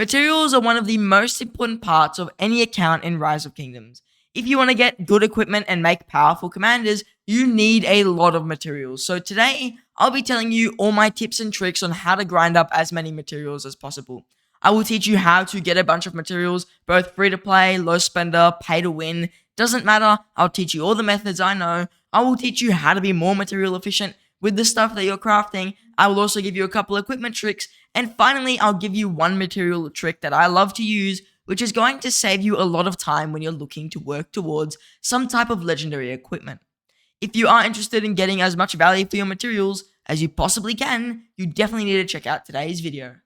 Materials are one of the most important parts of any account in Rise of Kingdoms. If you want to get good equipment and make powerful commanders, you need a lot of materials. So today, I'll be telling you all my tips and tricks on how to grind up as many materials as possible. I will teach you how to get a bunch of materials, both free to play, low spender, pay to win. Doesn't matter, I'll teach you all the methods I know. I will teach you how to be more material efficient with the stuff that you're crafting. I will also give you a couple equipment tricks. And finally, I'll give you one material trick that I love to use, which is going to save you a lot of time when you're looking to work towards some type of legendary equipment. If you are interested in getting as much value for your materials as you possibly can, you definitely need to check out today's video.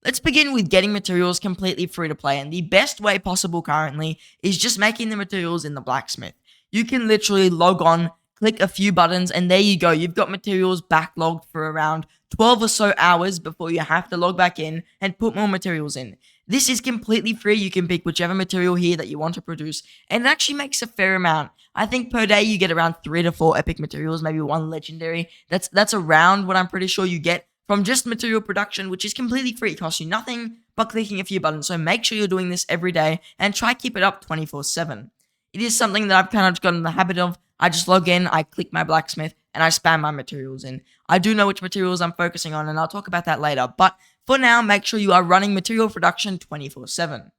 Let's begin with getting materials completely free to play, and the best way possible currently is just making the materials in the blacksmith. You can literally log on, click a few buttons, and there you go. You've got materials backlogged for around 12 or so hours before you have to log back in and put more materials in. This is completely free. You can pick whichever material here that you want to produce, and it actually makes a fair amount. I think per day you get around 3 to 4 epic materials, maybe 1 legendary. That's around what I'm pretty sure you get from just material production, which is completely free. It costs you nothing but clicking a few buttons. So make sure you're doing this every day and try keep it up 24/7. It is something that I've kind of gotten in the habit of. I just log in, I click my blacksmith, and I spam my materials in. I do know which materials I'm focusing on, and I'll talk about that later. But for now, make sure you are running material production 24/7.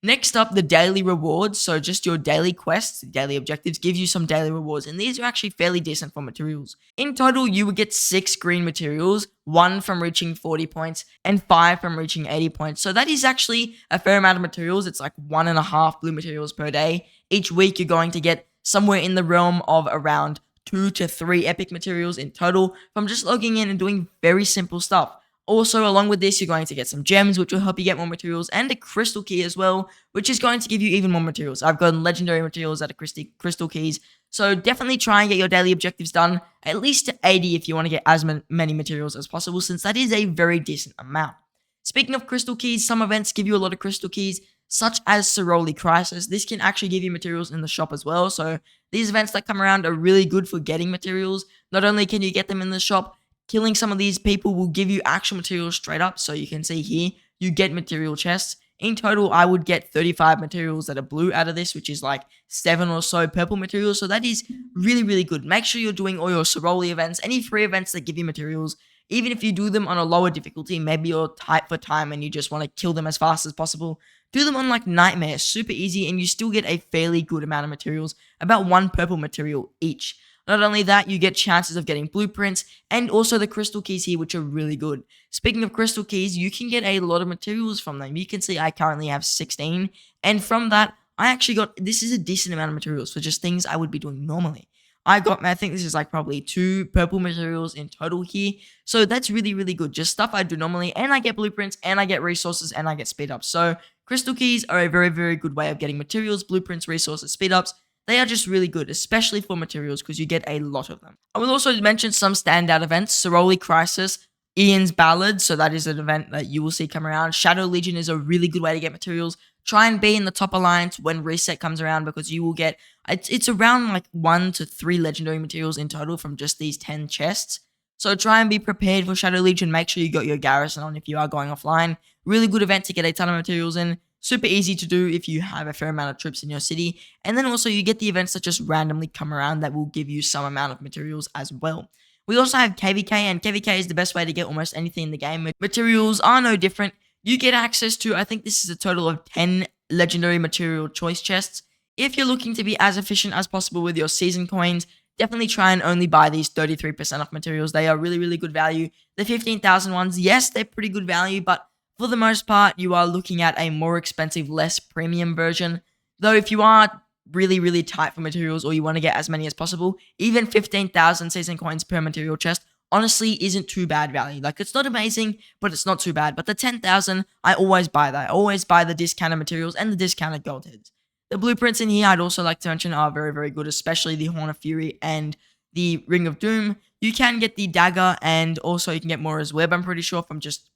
Next up, the daily rewards. So just your daily quests, daily objectives, gives you some daily rewards, and these are actually fairly decent for materials. In total, you would get 6 green materials, 1 from reaching 40 points, and 5 from reaching 80 points. So that is actually a fair amount of materials. It's like 1.5 blue materials per day. Each week, you're going to get somewhere in the realm of around 2 to 3 epic materials in total from just logging in and doing very simple stuff. Also, along with this, you're going to get some gems, which will help you get more materials, and a crystal key as well, which is going to give you even more materials. I've gotten legendary materials out of crystal keys, so definitely try and get your daily objectives done, at least to 80 if you want to get as many materials as possible, since that is a very decent amount. Speaking of crystal keys, some events give you a lot of crystal keys, such as Soroli Crisis. This can actually give you materials in the shop as well, so these events that come around are really good for getting materials. Not only can you get them in the shop, killing some of these people will give you actual materials straight up. So you can see here, you get material chests. In total, I would get 35 materials that are blue out of this, which is like 7 or so purple materials. So that is really, really good. Make sure you're doing all your Soroli events, any free events that give you materials. Even if you do them on a lower difficulty, maybe you're tight for time and you just want to kill them as fast as possible, do them on like Nightmare, super easy, and you still get a fairly good amount of materials, about 1 purple material each. Not only that, you get chances of getting blueprints and also the crystal keys here, which are really good. Speaking of crystal keys, you can get a lot of materials from them. You can see I currently have 16, and from that, I actually got, this is a decent amount of materials for just things I would be doing normally. I think this is like probably 2 purple materials in total here, so that's really, really good. Just stuff I do normally, and I get blueprints, and I get resources, and I get speed ups. So crystal keys are a very, very good way of getting materials, blueprints, resources, speed ups. They are just really good, especially for materials, because you get a lot of them. I will also mention some standout events. Soroli Crisis, Ian's Ballad, so that is an event that you will see come around. Shadow Legion is a really good way to get materials. Try and be in the top alliance when reset comes around, because you will get, it's around like 1 to 3 legendary materials in total from just these 10 chests. So try and be prepared for Shadow Legion. Make sure you got your garrison on if you are going offline. Really good event to get a ton of materials in. Super easy to do if you have a fair amount of troops in your city. And then also you get the events that just randomly come around that will give you some amount of materials as well. We also have KVK, and KVK is the best way to get almost anything in the game. Materials are no different. You get access to, I think this is a total of 10 legendary material choice chests. If you're looking to be as efficient as possible with your season coins, definitely try and only buy these 33% off materials. They are really, really good value. The 15,000 ones, yes, they're pretty good value, but for the most part, you are looking at a more expensive, less premium version. Though if you are really, really tight for materials or you want to get as many as possible, even 15,000 season coins per material chest honestly isn't too bad value. Like, it's not amazing, but it's not too bad. But the 10,000, I always buy that. I always buy the discounted materials and the discounted gold heads. The blueprints in here, I'd also like to mention, are very, very good, especially the Horn of Fury and the Ring of Doom. You can get the dagger, and also you can get Mora's Web, I'm pretty sure, from just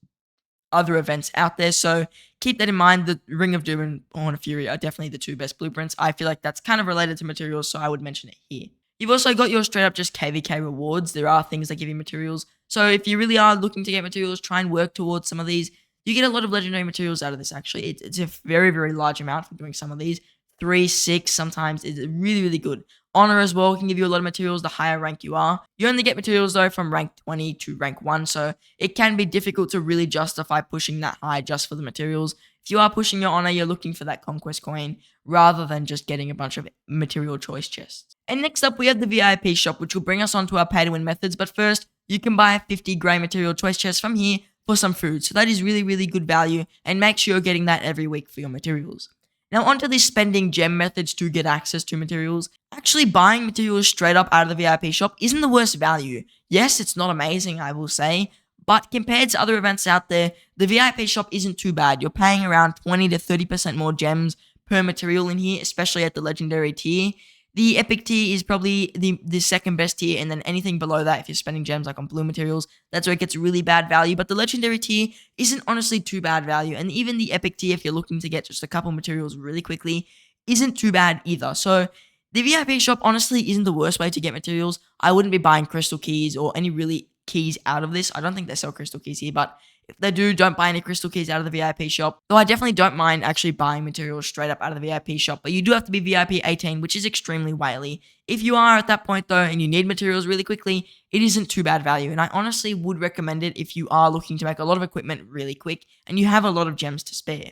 other events out there, so keep that in mind. The Ring of Doom and Horn of Fury are definitely the 2 best blueprints. I feel like that's kind of related to materials, so I would mention it here. You've also got your straight up just KVK rewards. There are things that give you materials, so if you really are looking to get materials, try and work towards some of these. You get a lot of legendary materials out of this, actually. It's a very, very large amount for doing some of these. 3, 6 sometimes is really, really good. Honor as well can give you a lot of materials the higher rank you are. You only get materials though from rank 20 to rank 1, so it can be difficult to really justify pushing that high just for the materials. If you are pushing your honor, you're looking for that conquest coin rather than just getting a bunch of material choice chests. And next up, we have the VIP shop, which will bring us onto our pay to win methods. But first, you can buy 50 grey material choice chests from here for some food. So that is really, really good value, and make sure you're getting that every week for your materials. Now onto the spending gem methods to get access to materials. Actually buying materials straight up out of the VIP shop isn't the worst value. Yes, it's not amazing, I will say, but compared to other events out there, the VIP shop isn't too bad. You're paying around 20 to 30% more gems per material in here, especially at the legendary tier. The epic tier is probably the second best tier, and then anything below that, if you're spending gems like on blue materials, that's where it gets really bad value. But the legendary tier isn't honestly too bad value, and even the epic tier, if you're looking to get just a couple materials really quickly, isn't too bad either. So the VIP shop honestly isn't the worst way to get materials. I wouldn't be buying crystal keys or any really keys out of this. I don't think they sell crystal keys here, but if they do, don't buy any crystal keys out of the VIP shop. Though I definitely don't mind actually buying materials straight up out of the VIP shop, but you do have to be VIP 18, which is extremely wily. If you are at that point though, and you need materials really quickly, it isn't too bad value, and I honestly would recommend it if you are looking to make a lot of equipment really quick, and you have a lot of gems to spare.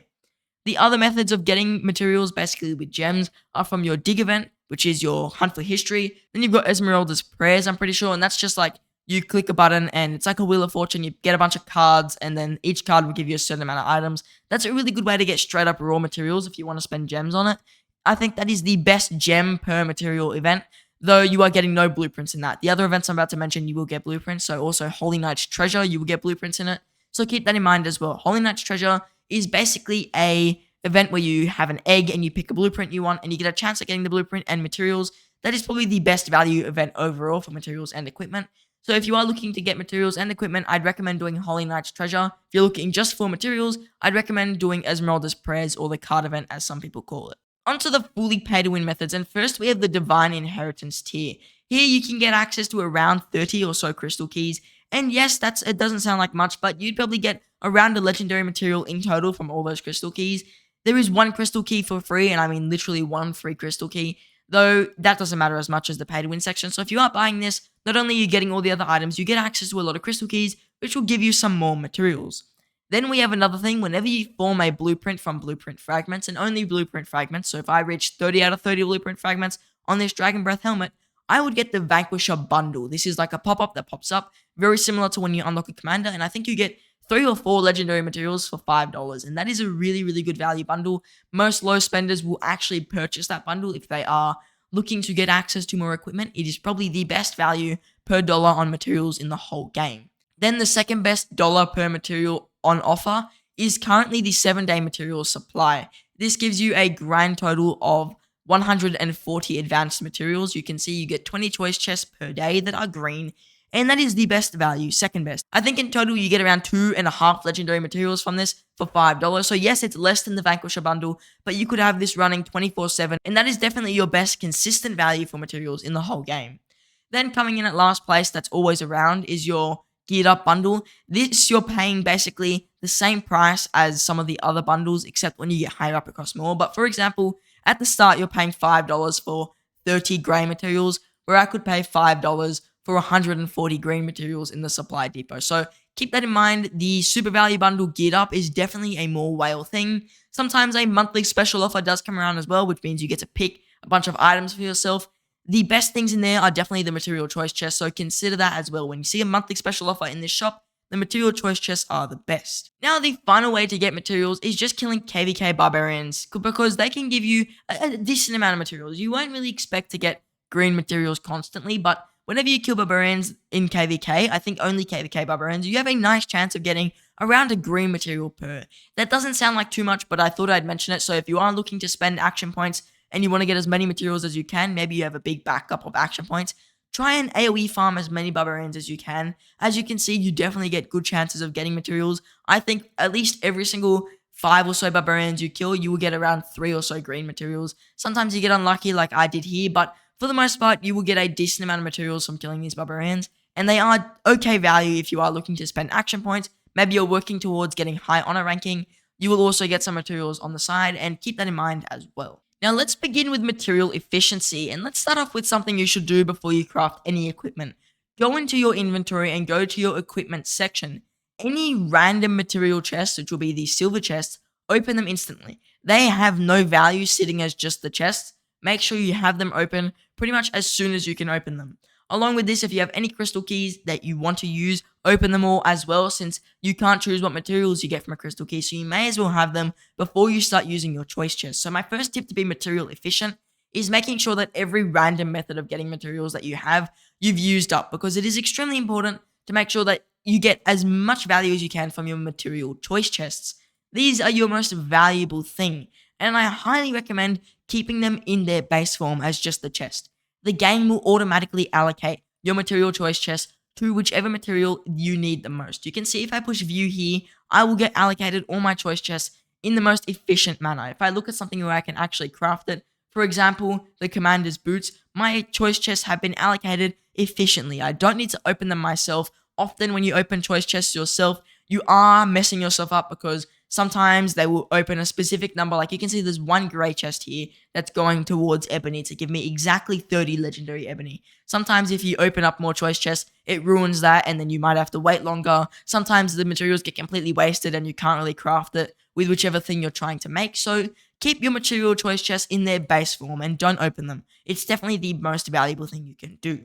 The other methods of getting materials, basically with gems, are from your dig event, which is your hunt for history. Then you've got Esmeralda's prayers, I'm pretty sure, and that's just like, you click a button and it's like a Wheel of Fortune. You get a bunch of cards and then each card will give you a certain amount of items. That's a really good way to get straight up raw materials if you want to spend gems on it. I think that is the best gem per material event, though you are getting no blueprints in that. The other events I'm about to mention, you will get blueprints. So also Holy Knight's Treasure, you will get blueprints in it. So keep that in mind as well. Holy Knight's Treasure is basically a event where you have an egg and you pick a blueprint you want and you get a chance at getting the blueprint and materials. That is probably the best value event overall for materials and equipment. So if you are looking to get materials and equipment, I'd recommend doing Holy Knight's Treasure. If you're looking just for materials, I'd recommend doing Esmeralda's Prayers, or the card event as some people call it. Onto the fully pay to win methods, and first we have the Divine Inheritance tier. Here you can get access to around 30 or so crystal keys, and yes, it doesn't sound like much, but you'd probably get around a legendary material in total from all those crystal keys. There is one crystal key for free, and I mean literally one free crystal key, though that doesn't matter as much as the pay to win section. So if you are buying this, not only are you getting all the other items, you get access to a lot of crystal keys, which will give you some more materials. Then we have another thing. Whenever you form a blueprint from blueprint fragments, and only blueprint fragments, so if I reach 30 out of 30 blueprint fragments on this Dragon Breath helmet, I would get the Vanquisher bundle. This is like a pop-up that pops up, very similar to when you unlock a commander, and I think you get 3 or 4 legendary materials for $5, and that is a really, really good value bundle. Most low spenders will actually purchase that bundle if they are looking to get access to more equipment. It is probably the best value per dollar on materials in the whole game. Then the second best dollar per material on offer is currently the 7-day material supply. This gives you a grand total of 140 advanced materials. You can see you get 20 choice chests per day that are green, and that is the best value, second best. I think in total you get around 2.5 legendary materials from this for $5. So yes, it's less than the Vanquisher bundle, but you could have this running 24/7, and that is definitely your best consistent value for materials in the whole game. Then coming in at last place, that's always around, is your Geared Up bundle. This, you're paying basically the same price as some of the other bundles, except when you get higher up it costs more. But for example, at the start you're paying $5 for 30 grey materials, where I could pay $5 for 140 green materials in the supply depot. So keep that in mind. The super value bundle Geared Up is definitely a more whale thing. Sometimes a monthly special offer does come around as well, which means you get to pick a bunch of items for yourself. The best things in there are definitely the material choice chests, so consider that as well. When you see a monthly special offer in this shop, the material choice chests are the best. Now, the final way to get materials is just killing KVK Barbarians, because they can give you a decent amount of materials. You won't really expect to get green materials constantly, but whenever you kill Barbarians in KVK, I think only KVK Barbarians, you have a nice chance of getting around a green material per. That doesn't sound like too much, but I thought I'd mention it. So if you are looking to spend action points and you want to get as many materials as you can, maybe you have a big backup of action points, try and AoE farm as many Barbarians as you can. As you can see, you definitely get good chances of getting materials. I think at least every single 5 or so Barbarians you kill, you will get around 3 or so green materials. Sometimes you get unlucky like I did here, but for the most part, you will get a decent amount of materials from killing these Barbarians, and they are okay value if you are looking to spend action points, maybe you're working towards getting high honor ranking, you will also get some materials on the side, and keep that in mind as well. Now let's begin with material efficiency, and let's start off with something you should do before you craft any equipment. Go into your inventory and go to your equipment section. Any random material chests, which will be the silver chests, open them instantly. They have no value sitting as just the chests. Make sure you have them open pretty much as soon as you can open them. Along with this, if you have any crystal keys that you want to use, open them all as well, since you can't choose what materials you get from a crystal key, so you may as well have them before you start using your choice chest. So my first tip to be material efficient is making sure that every random method of getting materials that you have, you've used up, because it is extremely important to make sure that you get as much value as you can from your material choice chests. These are your most valuable thing, and I highly recommend keeping them in their base form as just the chest. The game will automatically allocate your material choice chest to whichever material you need the most. You can see if I push view here, I will get allocated all my choice chests in the most efficient manner. If I look at something where I can actually craft it, for example, the commander's boots, my choice chests have been allocated efficiently. I don't need to open them myself. Often when you open choice chests yourself, you are messing yourself up because sometimes they will open a specific number. Like you can see there's one gray chest here that's going towards ebony to give me exactly 30 legendary ebony. Sometimes if you open up more choice chests, it ruins that and then you might have to wait longer. Sometimes the materials get completely wasted and you can't really craft it with whichever thing you're trying to make. So keep your material choice chests in their base form and don't open them. It's definitely the most valuable thing you can do.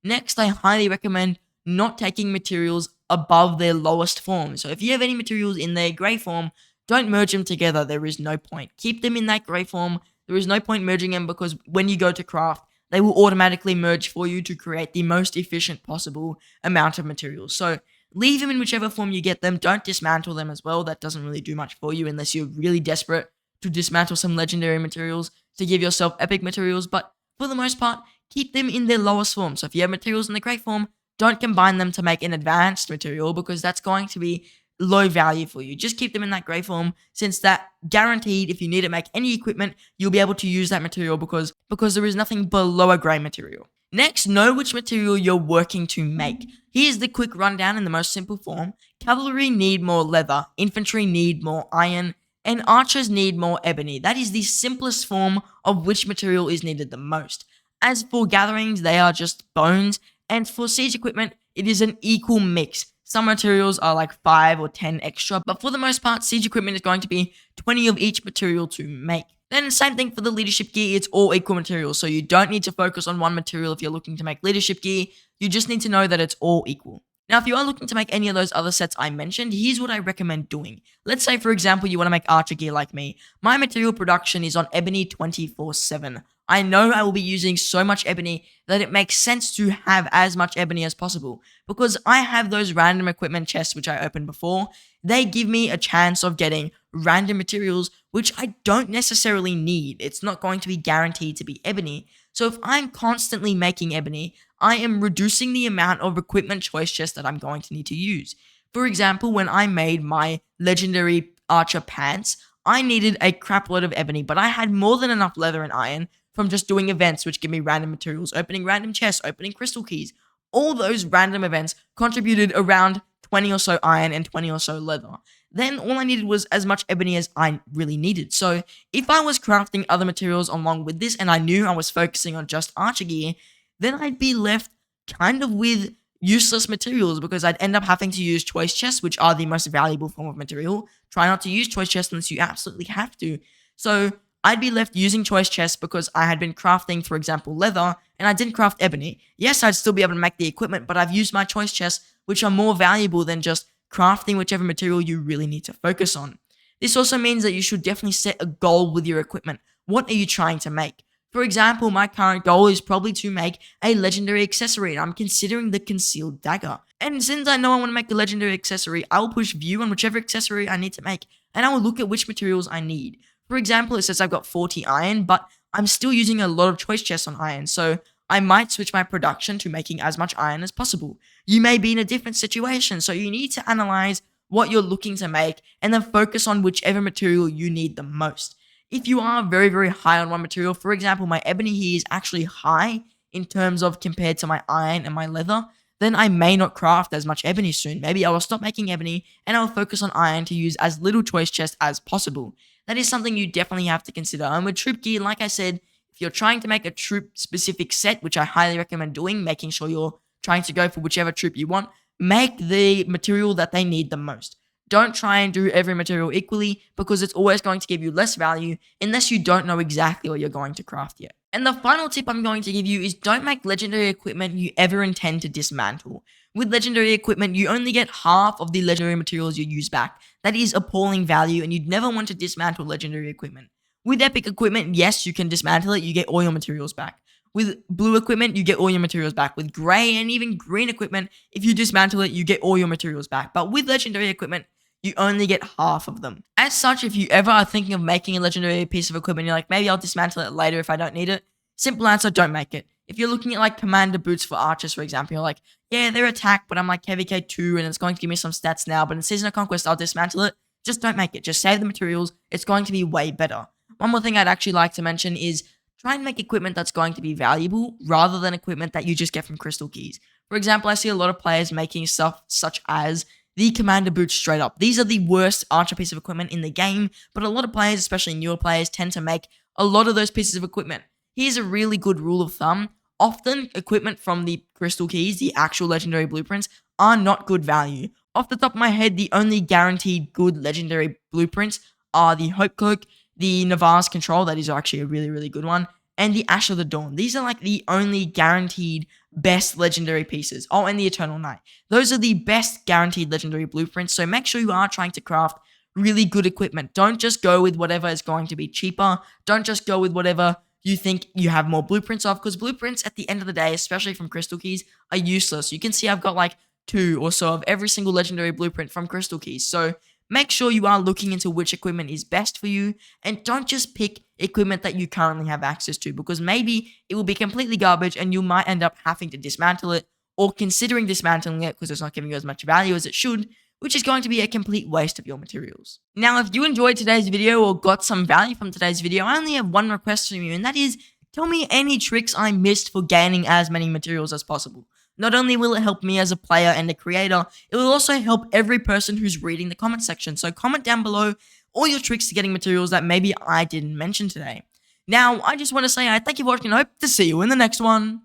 Next, I highly recommend not taking materials above their lowest form. So if you have any materials in their gray form, don't merge them together. There is no point. Keep them in that gray form. There is no point merging them because when you go to craft, they will automatically merge for you to create the most efficient possible amount of materials. So leave them in whichever form you get them. Don't dismantle them as well. That doesn't really do much for you unless you're really desperate to dismantle some legendary materials to give yourself epic materials. But for the most part, keep them in their lowest form. So if you have materials in the gray form, don't combine them to make an advanced material because that's going to be low value for you. Just keep them in that gray form, since that guaranteed if you need to make any equipment, you'll be able to use that material because there is nothing below a gray material. Next, know which material you're working to make. Here's the quick rundown in the most simple form. Cavalry need more leather, infantry need more iron, and archers need more ebony. That is the simplest form of which material is needed the most. As for gatherings, they are just bones. And for siege equipment, it is an equal mix. Some materials are like 5 or 10 extra, but for the most part, siege equipment is going to be 20 of each material to make. Then same thing for the leadership gear, it's all equal materials, so you don't need to focus on one material if you're looking to make leadership gear, you just need to know that it's all equal. Now, if you are looking to make any of those other sets I mentioned, here's what I recommend doing. Let's say, for example, you want to make archer gear like me. My material production is on ebony 24/7. I know I will be using so much ebony that it makes sense to have as much ebony as possible. Because I have those random equipment chests which I opened before, they give me a chance of getting random materials which I don't necessarily need. It's not going to be guaranteed to be ebony. So if I'm constantly making ebony, I am reducing the amount of equipment choice chests that I'm going to need to use. For example, when I made my legendary archer pants, I needed a crap load of ebony, but I had more than enough leather and iron from just doing events which give me random materials, opening random chests, opening crystal keys. All those random events contributed around 20 or so iron and 20 or so leather. Then all I needed was as much ebony as I really needed. So if I was crafting other materials along with this and I knew I was focusing on just archer gear, then I'd be left kind of with useless materials because I'd end up having to use choice chests, which are the most valuable form of material. Try not to use choice chests unless you absolutely have to. So I'd be left using choice chests because I had been crafting, for example, leather, and I didn't craft ebony. Yes, I'd still be able to make the equipment, but I've used my choice chests, which are more valuable than just crafting whichever material you really need to focus on. This also means that you should definitely set a goal with your equipment. What are you trying to make? For example, my current goal is probably to make a legendary accessory, and I'm considering the concealed dagger. And since I know I want to make a legendary accessory, I will push view on whichever accessory I need to make, and I will look at which materials I need. For example, it says I've got 40 iron, but I'm still using a lot of choice chests on iron, so I might switch my production to making as much iron as possible. You may be in a different situation, so you need to analyze what you're looking to make and then focus on whichever material you need the most. If you are very, very high on one material, for example, my ebony here is actually high in terms of compared to my iron and my leather, then I may not craft as much ebony soon. Maybe I will stop making ebony and I'll focus on iron to use as little choice chest as possible. That is something you definitely have to consider. And with troop gear, like I said, if you're trying to make a troop specific set, which I highly recommend doing, making sure you're trying to go for whichever troop you want, make the material that they need the most. Don't try and do every material equally because it's always going to give you less value unless you don't know exactly what you're going to craft yet. And the final tip I'm going to give you is don't make legendary equipment you ever intend to dismantle. With legendary equipment, you only get half of the legendary materials you use back. That is appalling value and you'd never want to dismantle legendary equipment. With epic equipment, yes, you can dismantle it, you get all your materials back. With blue equipment, you get all your materials back. With gray and even green equipment, if you dismantle it, you get all your materials back. But with legendary equipment, you only get half of them. As such, if you ever are thinking of making a legendary piece of equipment, you're like, maybe I'll dismantle it later if I don't need it. Simple answer, don't make it. If you're looking at like commander boots for archers, for example, you're like, yeah, they're attack, but I'm like KVK 2 and it's going to give me some stats now, but in Season of Conquest, I'll dismantle it. Just don't make it. Just save the materials. It's going to be way better. One more thing I'd actually like to mention is try and make equipment that's going to be valuable rather than equipment that you just get from crystal keys. For example, I see a lot of players making stuff such as the commander boots straight up. These are the worst archer piece of equipment in the game, but a lot of players, especially newer players, tend to make a lot of those pieces of equipment. Here's a really good rule of thumb. Often, equipment from the crystal keys, the actual legendary blueprints, are not good value. Off the top of my head, the only guaranteed good legendary blueprints are the Hope Cloak, the Navarre's Control, that is actually a really, really good one, and the Ash of the Dawn. These are like the only guaranteed best legendary pieces. Oh, and the Eternal Night. Those are the best guaranteed legendary blueprints, so make sure you are trying to craft really good equipment. Don't just go with whatever is going to be cheaper. Don't just go with whatever you think you have more blueprints of, because blueprints at the end of the day, especially from crystal keys, are useless. You can see I've got like 2 or so of every single legendary blueprint from crystal keys, so make sure you are looking into which equipment is best for you, and don't just pick equipment that you currently have access to, because maybe it will be completely garbage and you might end up having to dismantle it or considering dismantling it because it's not giving you as much value as it should, which is going to be a complete waste of your materials. Now, if you enjoyed today's video or got some value from today's video, I only have one request from you, and that is, tell me any tricks I missed for gaining as many materials as possible. Not only will it help me as a player and a creator, it will also help every person who's reading the comment section. So comment down below all your tricks to getting materials that maybe I didn't mention today. Now, I just want to say I thank you for watching and I hope to see you in the next one.